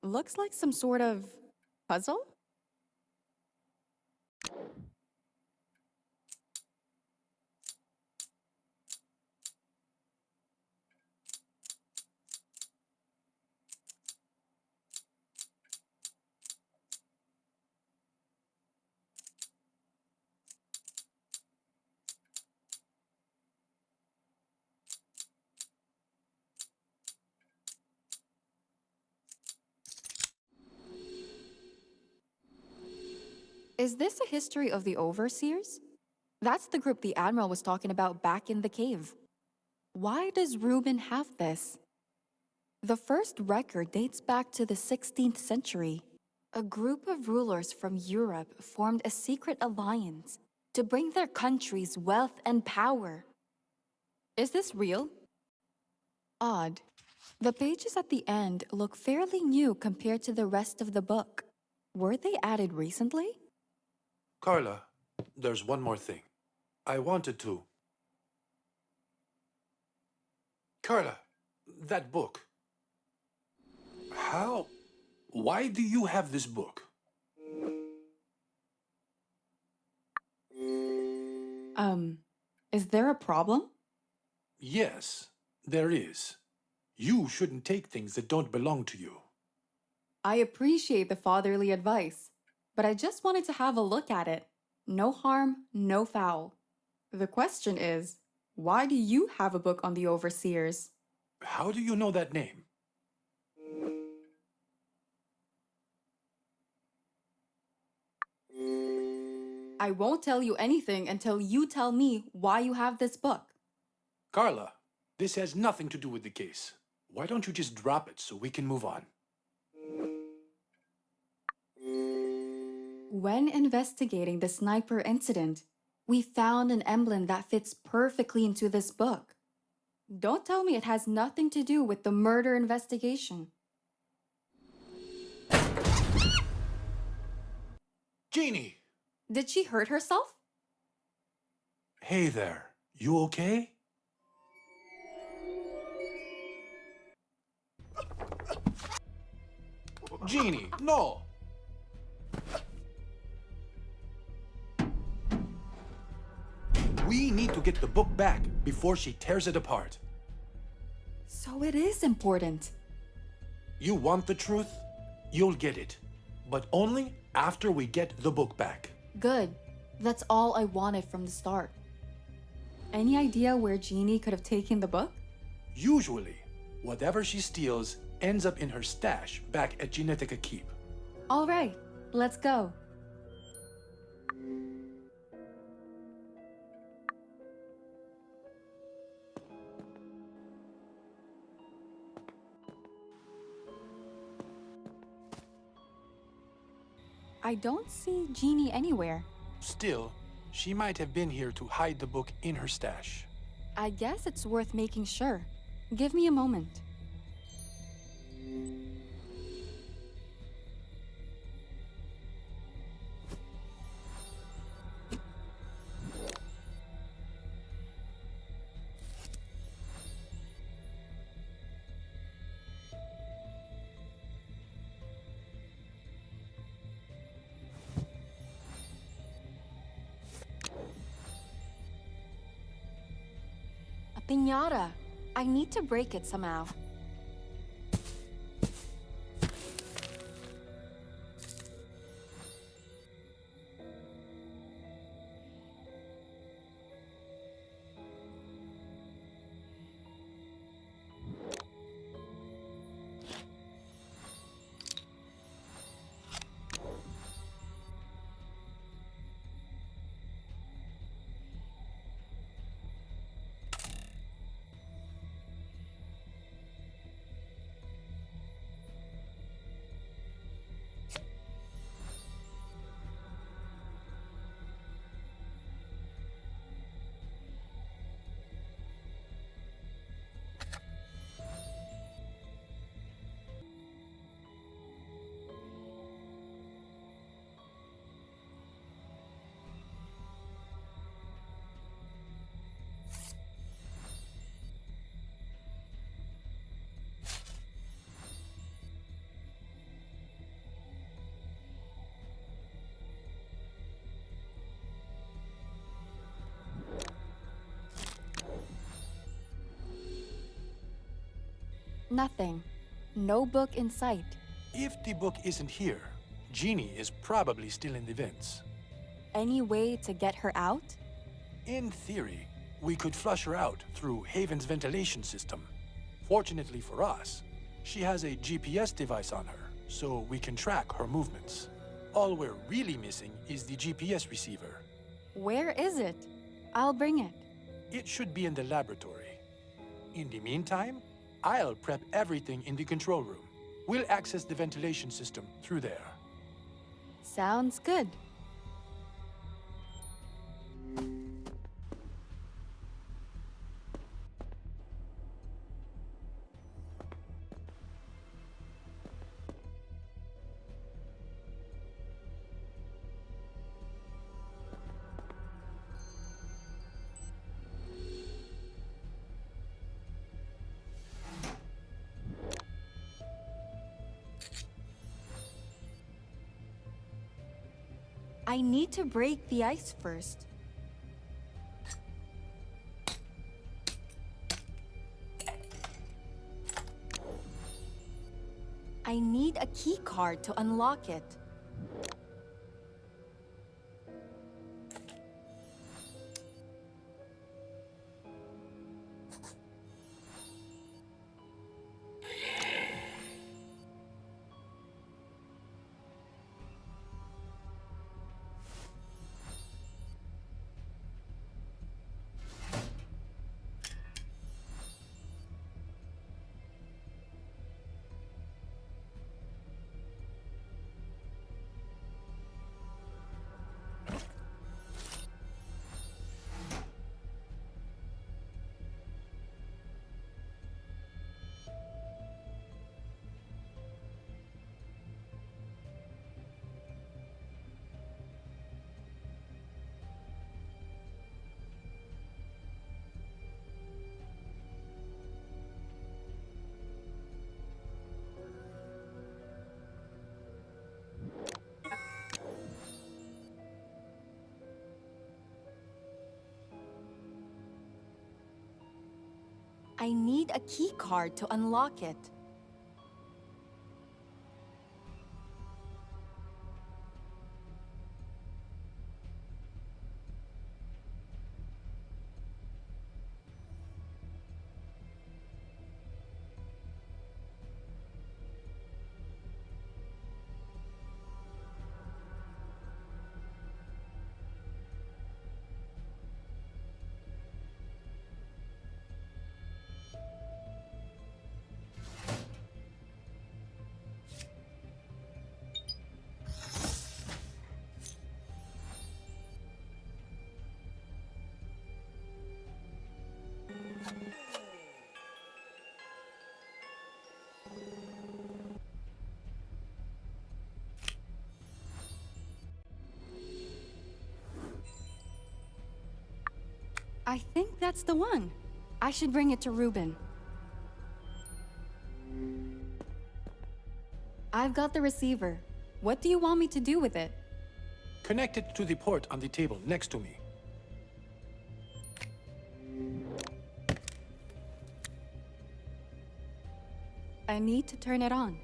Looks like some sort of puzzle? Is this a history of the Overseers? That's the group the Admiral was talking about back in the cave. Why does Reuben have this? The first record dates back to the 16th century. A group of rulers from Europe formed a secret alliance to bring their countries wealth and power. Is this real? Odd. The pages at the end look fairly new compared to the rest of the book. Were they added recently? Carla, there's one more thing. I wanted to... Carla, that book. How... Why do you have this book? Is there a problem? Yes, there is. You shouldn't take things that don't belong to you. I appreciate the fatherly advice, but I just wanted to have a look at it. No harm, no foul. The question is, why do you have a book on the Overseers? How do you know that name? I won't tell you anything until you tell me why you have this book. Carla, this has nothing to do with the case. Why don't you just drop it so we can move on? When investigating the sniper incident, we found an emblem that fits perfectly into this book. Don't tell me it has nothing to do with the murder investigation. Jeannie! Did she hurt herself? Hey there, you okay? Jeannie, no! We need to get the book back before she tears it apart. So it is important. You want the truth? You'll get it. But only after we get the book back. Good. That's all I wanted from the start. Any idea where Jeannie could have taken the book? Usually, whatever she steals ends up in her stash back at Genetica Keep. All right, let's go. I don't see Jeannie anywhere. Still, she might have been here to hide the book in her stash. I guess it's worth making sure. Give me a moment. A piñata. I need to break it somehow. Nothing. No book in sight. If the book isn't here, Jeannie is probably still in the vents. Any way to get her out? In theory, we could flush her out through Haven's ventilation system. Fortunately for us, she has a GPS device on her, so we can track her movements. All we're really missing is the GPS receiver. Where is it? I'll bring it. It should be in the laboratory. In the meantime, I'll prep everything in the control room. We'll access the ventilation system through there. Sounds good. I need to break the ice first. I need a key card to unlock it. I need a key card to unlock it. I think that's the one. I should bring it to Ruben. I've got the receiver. What do you want me to do with it? Connect it to the port on the table next to me. I need to turn it on.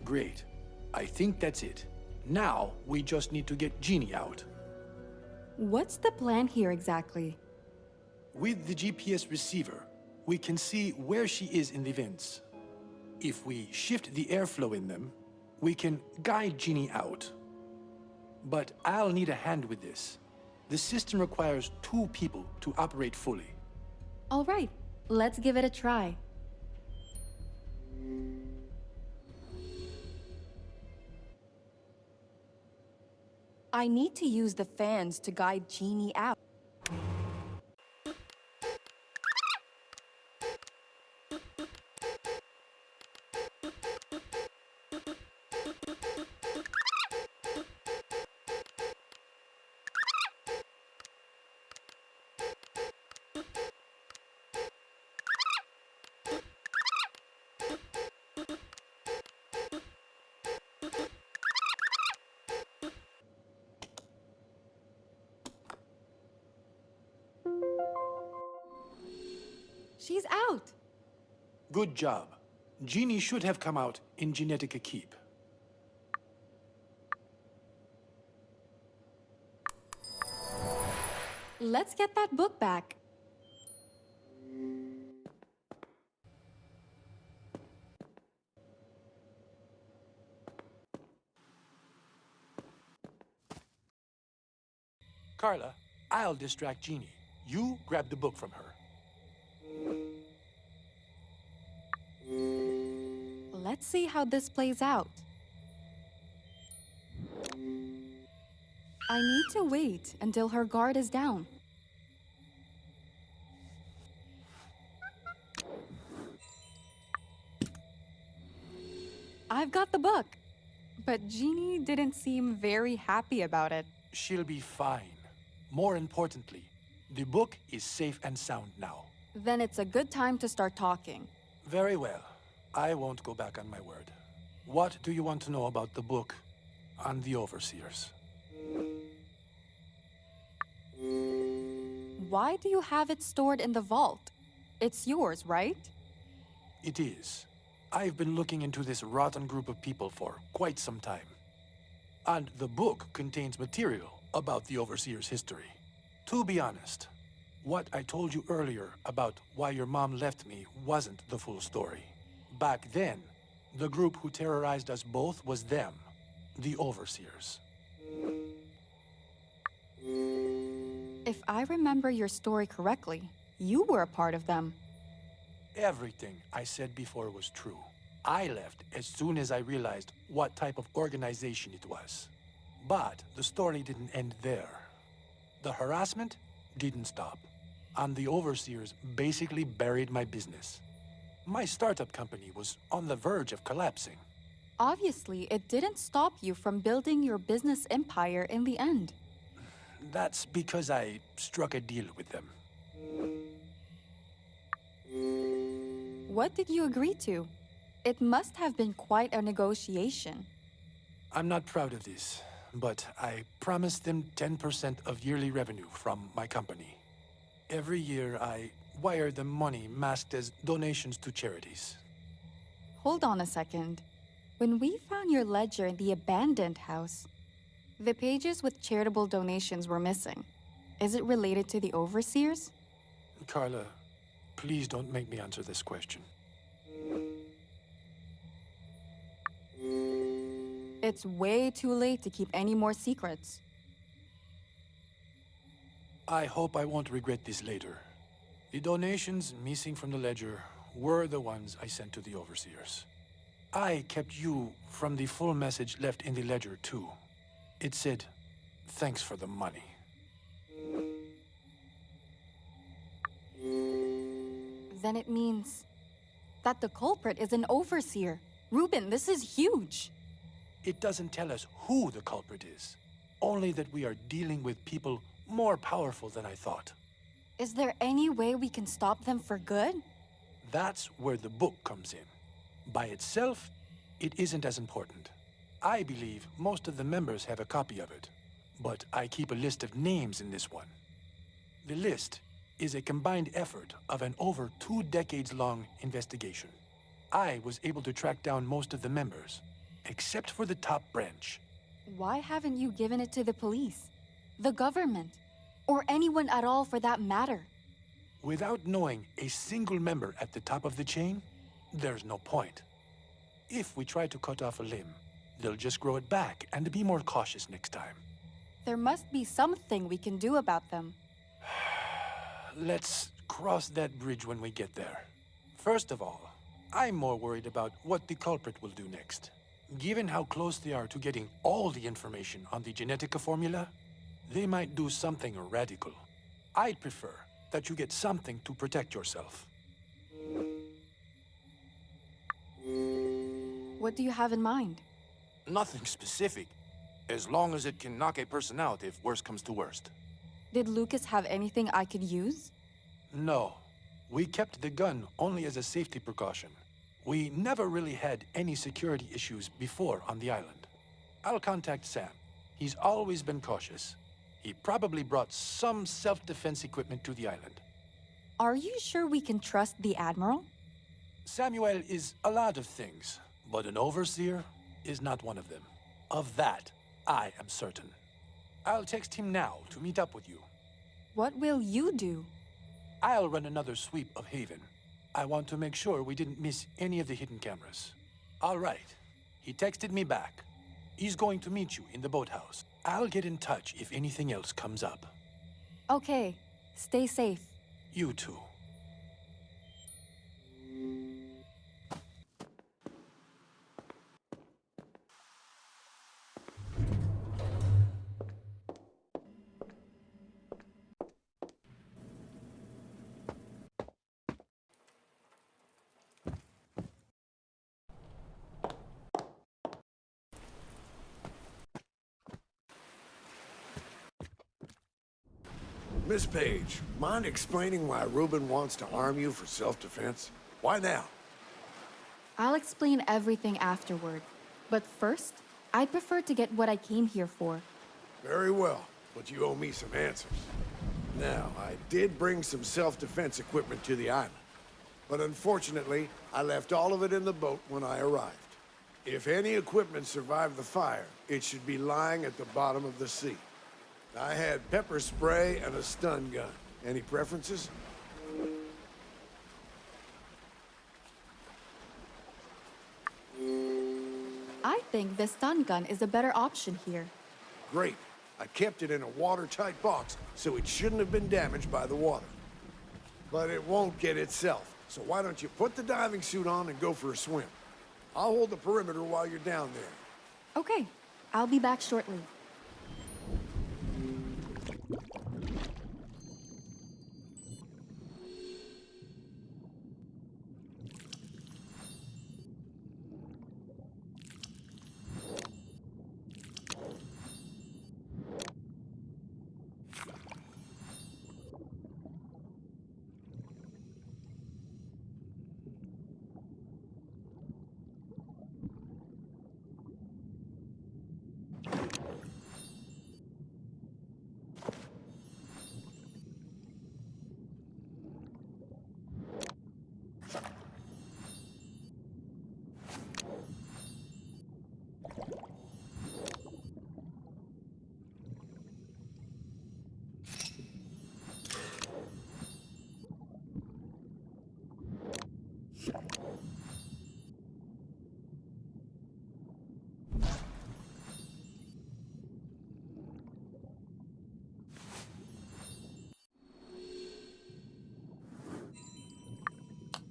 Great. I think that's it. Now, we just need to get Jeannie out. What's the plan here exactly? With the GPS receiver, we can see where she is in the vents. If we shift the airflow in them, we can guide Jeannie out. But I'll need a hand with this. The system requires 2 people to operate fully. All right, let's give it a try. I need to use the fans to guide Jeannie out. She's out. Good job. Genie should have come out in Genetica Keep. Let's get that book back. Carla, I'll distract Genie. You grab the book from her. Let's see how this plays out. I need to wait until her guard is down. I've got the book. But Jeannie didn't seem very happy about it. She'll be fine. More importantly, the book is safe and sound now. Then it's a good time to start talking. Very well. I won't go back on my word. What do you want to know about the book on the Overseers? Why do you have it stored in the vault? It's yours, right? It is. I've been looking into this rotten group of people for quite some time. And the book contains material about the Overseer's history. To be honest, what I told you earlier about why your mom left me wasn't the full story. Back then, the group who terrorized us both was them, the Overseers. If I remember your story correctly, you were a part of them. Everything I said before was true. I left as soon as I realized what type of organization it was. But the story didn't end there. The harassment didn't stop, and the Overseers basically buried my business. My startup company was on the verge of collapsing. Obviously, it didn't stop you from building your business empire in the end. That's because I struck a deal with them. What did you agree to? It must have been quite a negotiation. I'm not proud of this, but I promised them 10% of yearly revenue from my company. Every year, I wire them money masked as donations to charities. Hold on a second. When we found your ledger in the abandoned house, the pages with charitable donations were missing. Is it related to the Overseers? Carla, please don't make me answer this question. It's way too late to keep any more secrets. I hope I won't regret this later. The donations missing from the ledger were the ones I sent to the Overseers. I kept you from the full message left in the ledger, too. It said, "Thanks for the money." Then it means that the culprit is an Overseer. Ruben, this is huge. It doesn't tell us who the culprit is, only that we are dealing with people more powerful than I thought. Is there any way we can stop them for good? That's where the book comes in. By itself, it isn't as important. I believe most of the members have a copy of it, but I keep a list of names in this one. The list is a combined effort of an over 2 decades-long investigation. I was able to track down most of the members, except for the top branch. Why haven't you given it to the police, the government, or anyone at all for that matter? Without knowing a single member at the top of the chain, there's no point. If we try to cut off a limb, they'll just grow it back and be more cautious next time. There must be something we can do about them. Let's cross that bridge when we get there. First of all, I'm more worried about what the culprit will do next. Given how close they are to getting all the information on the Genetica formula, they might do something radical. I'd prefer that you get something to protect yourself. What do you have in mind? Nothing specific, as long as it can knock a person out if worse comes to worst. Did Lucas have anything I could use? No. We kept the gun only as a safety precaution. We never really had any security issues before on the island. I'll contact Sam. He's always been cautious. He probably brought some self-defense equipment to the island. Are you sure we can trust the Admiral? Samuel is a lot of things, but an overseer is not one of them. Of that, I am certain. I'll text him now to meet up with you. What will you do? I'll run another sweep of Haven. I want to make sure we didn't miss any of the hidden cameras. All right. He texted me back. He's going to meet you in the boathouse. I'll get in touch if anything else comes up. Okay, stay safe. You too. Miss Page, mind explaining why Reuben wants to arm you for self-defense? Why now? I'll explain everything afterward. But first, I prefer to get what I came here for. Very well, but you owe me some answers. Now, I did bring some self-defense equipment to the island, but unfortunately, I left all of it in the boat when I arrived. If any equipment survived the fire, it should be lying at the bottom of the sea. I had pepper spray and a stun gun. Any preferences? I think the stun gun is a better option here. Great. I kept it in a watertight box, so it shouldn't have been damaged by the water. But it won't get itself, so why don't you put the diving suit on and go for a swim? I'll hold the perimeter while you're down there. Okay, I'll be back shortly.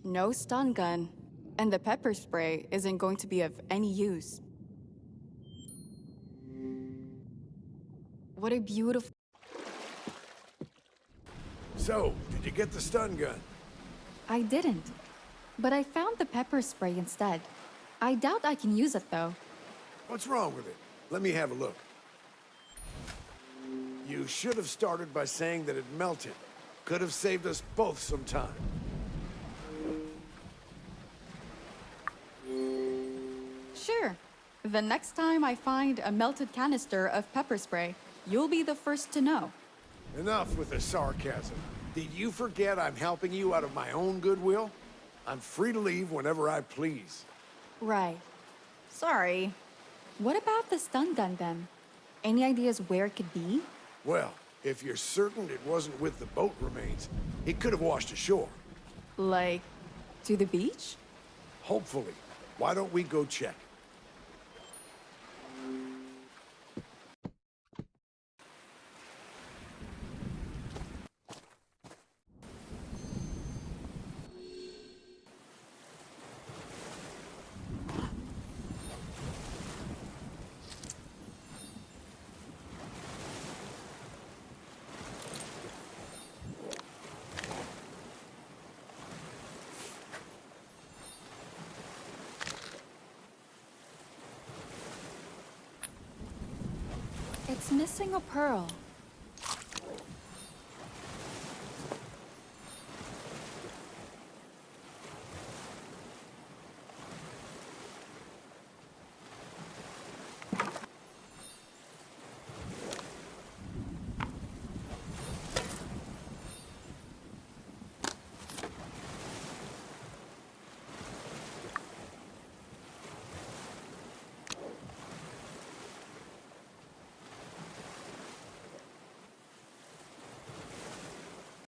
No stun gun, and the pepper spray isn't going to be of any use. What a beautiful... So, did you get the stun gun? I didn't, but I found the pepper spray instead. I doubt I can use it though. What's wrong with it? Let me have a look. You should have started by saying that it melted. Could have saved us both some time. Sure. The next time I find a melted canister of pepper spray, you'll be the first to know. Enough with the sarcasm. Did you forget I'm helping you out of my own goodwill? I'm free to leave whenever I please. Right. Sorry. What about the stun gun then? Any ideas where it could be? Well, if you're certain it wasn't with the boat remains, it could have washed ashore. Like, to the beach? Hopefully. Why don't we go check? It's missing a pearl.